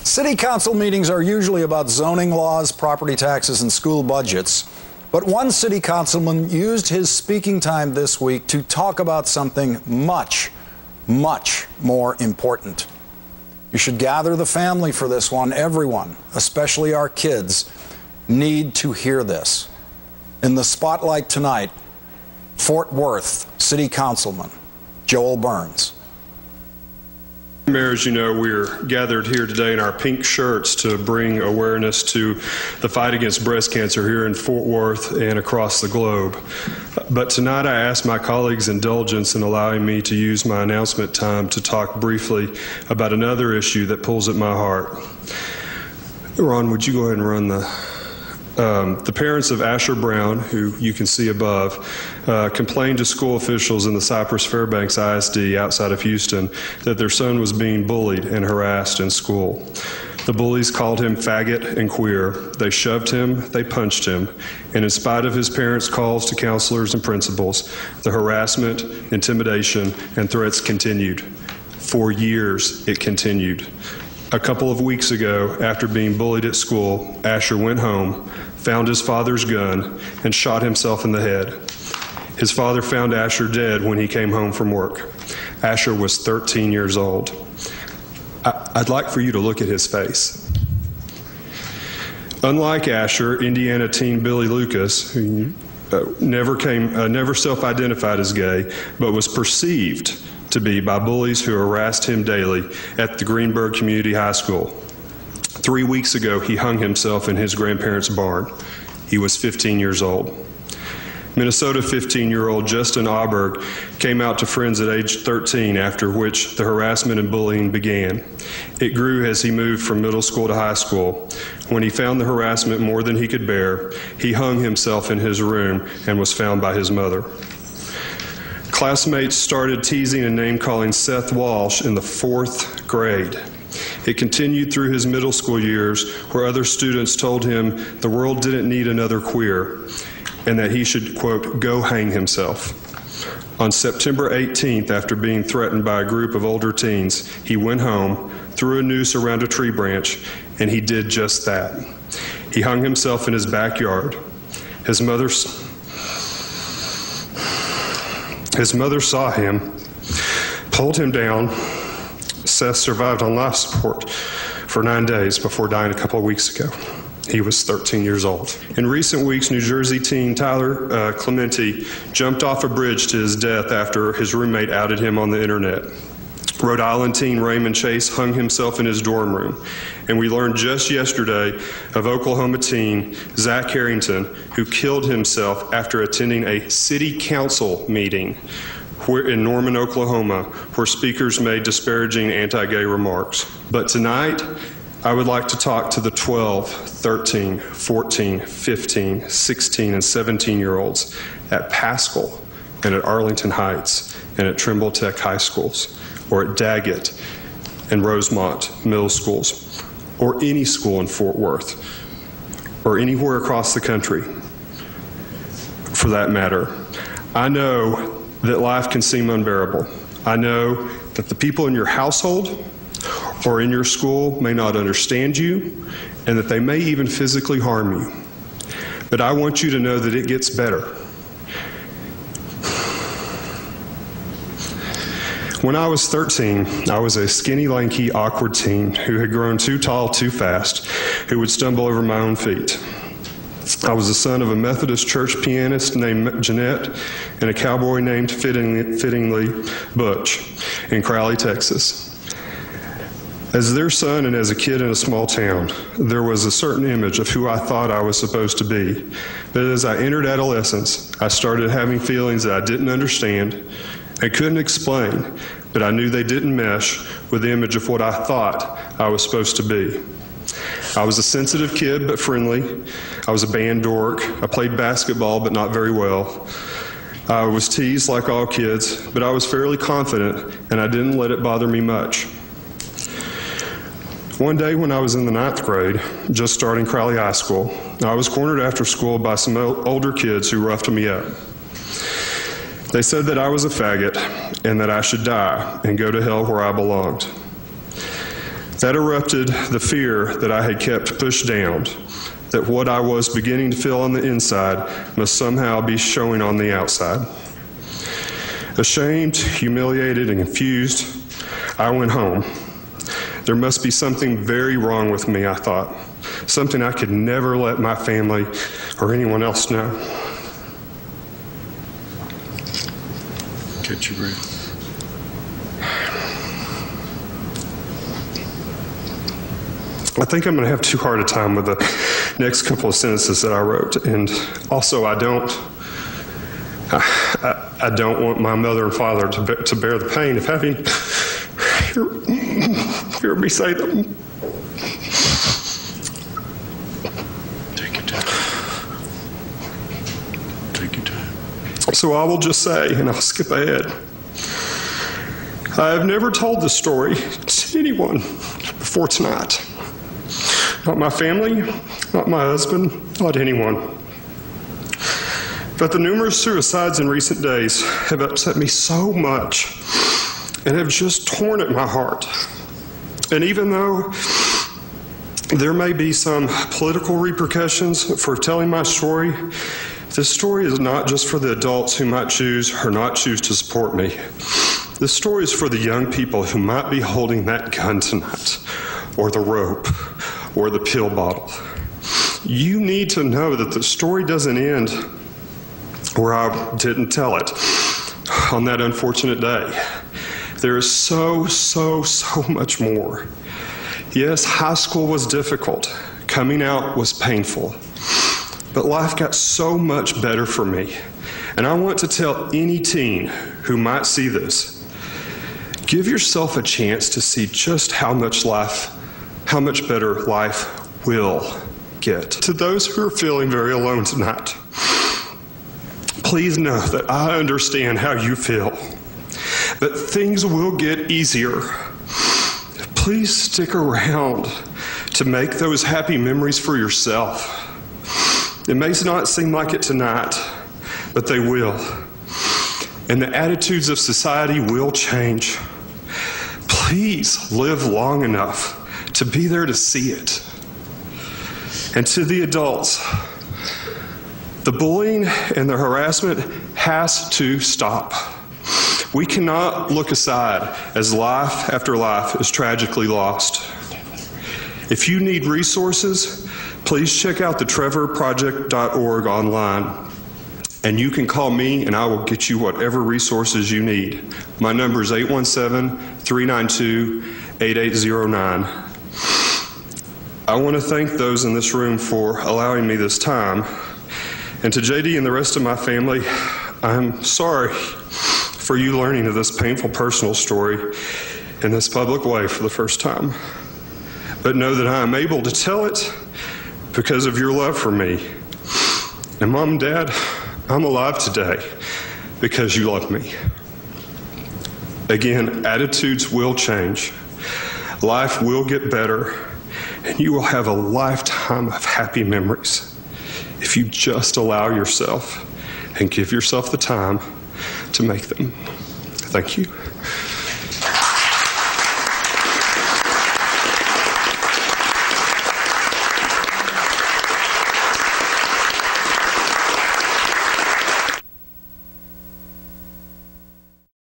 City council meetings are usually about zoning laws, property taxes, and school budgets. But one city councilman used his speaking time this week to talk about something much, much more important. You should gather the family for this one. Everyone, especially our kids, need to hear this. In the spotlight tonight, Fort Worth City Councilman Joel Burns. Mayor, as you know, we're gathered here today in our pink shirts to bring awareness to the fight against breast cancer here in Fort Worth and across the globe. But tonight I ask my colleagues' indulgence in allowing me to use my announcement time to talk briefly about another issue that pulls at my heart. Ron, would you go ahead and run the parents of Asher Brown, who you can see above, complained to school officials in the Cypress Fairbanks ISD outside of Houston that their son was being bullied and harassed in school. The bullies called him faggot and queer. They shoved him, they punched him, and in spite of his parents' calls to counselors and principals, the harassment, intimidation, and threats continued. For years, it continued. A couple of weeks ago, after being bullied at school, Asher went home, found his father's gun, and shot himself in the head. His father found Asher dead when he came home from work. Asher was 13 years old. I'd like for you to look at his face. Unlike Asher, Indiana teen Billy Lucas, who never self-identified as gay, but was perceived to be by bullies who harassed him daily at the Greenberg Community High School. 3 weeks ago, he hung himself in his grandparents' barn. He was 15 years old. Minnesota 15-year-old Justin Auberg came out to friends at age 13, after which the harassment and bullying began. It grew as he moved from middle school to high school. When he found the harassment more than he could bear, he hung himself in his room and was found by his mother. Classmates started teasing and name-calling Seth Walsh in the 4th grade. It continued through his middle school years, where other students told him the world didn't need another queer and that he should, quote, go hang himself. On September 18th, after being threatened by a group of older teens, he went home, threw a noose around a tree branch, and he did just that. He hung himself in his backyard. His mother saw him, pulled him down. Seth survived on life support for 9 days before dying a couple of weeks ago. He was 13 years old. In recent weeks, New Jersey teen Tyler Clementi jumped off a bridge to his death after his roommate outed him on the internet. Rhode Island teen Raymond Chase hung himself in his dorm room. And we learned just yesterday of Oklahoma teen Zach Harrington, who killed himself after attending a city council meeting in Norman, Oklahoma, where speakers made disparaging anti-gay remarks. But tonight, I would like to talk to the 12, 13, 14, 15, 16, and 17-year-olds at Paschal and at Arlington Heights and at Trimble Tech High Schools, or at Daggett and Rosemont Middle Schools, or any school in Fort Worth, or anywhere across the country, for that matter. I know that life can seem unbearable. I know that the people in your household or in your school may not understand you, and that they may even physically harm you. But I want you to know that it gets better. When I was 13, I was a skinny, lanky, awkward teen who had grown too tall too fast, who would stumble over my own feet. I was the son of a Methodist church pianist named Jeanette and a cowboy named fittingly Butch in Crowley, Texas. As their son and as a kid in a small town, there was a certain image of who I thought I was supposed to be. But as I entered adolescence, I started having feelings that I didn't understand, I couldn't explain, but I knew they didn't mesh with the image of what I thought I was supposed to be. I was a sensitive kid, but friendly. I was a band dork. I played basketball, but not very well. I was teased like all kids, but I was fairly confident, and I didn't let it bother me much. One day when I was in the 9th grade, just starting Crowley High School, I was cornered after school by some older kids who roughed me up. They said that I was a faggot and that I should die and go to hell where I belonged. That erupted the fear that I had kept pushed down, that what I was beginning to feel on the inside must somehow be showing on the outside. Ashamed, humiliated, and confused, I went home. There must be something very wrong with me, I thought. Something I could never let my family or anyone else know. Catch your breath. I think I'm going to have too hard a time with the next couple of sentences that I wrote. And also, I don't want my mother and father to bear the pain of having hear me say them. Take your time. Take your time. So I will just say, and I'll skip ahead, I have never told this story to anyone before tonight. Not my family, not my husband, not anyone. But the numerous suicides in recent days have upset me so much and have just torn at my heart. And even though there may be some political repercussions for telling my story, this story is not just for the adults who might choose or not choose to support me. This story is for the young people who might be holding that gun tonight, or the rope, or the pill bottle. You need to know that the story doesn't end where I didn't tell it on that unfortunate day. There is so much more. Yes, high school was difficult. Coming out was painful. But life got so much better for me. And I want to tell any teen who might see this, give yourself a chance to see just how much better life will get. To those who are feeling very alone tonight, please know that I understand how you feel, that things will get easier. Please stick around to make those happy memories for yourself. It may not seem like it tonight, but they will. And the attitudes of society will change. Please live long enough to be there to see it. And to the adults, the bullying and the harassment has to stop. We cannot look aside as life after life is tragically lost. If you need resources, please check out the trevorproject.org online. And you can call me and I will get you whatever resources you need. My number is 817-392-8809. I want to thank those in this room for allowing me this time. And to JD and the rest of my family, I'm sorry for you learning of this painful personal story in this public way for the first time. But know that I am able to tell it because of your love for me. And Mom and Dad, I'm alive today because you love me. Again, attitudes will change. Life will get better, and you will have a lifetime of happy memories if you just allow yourself and give yourself the time to make them. Thank you.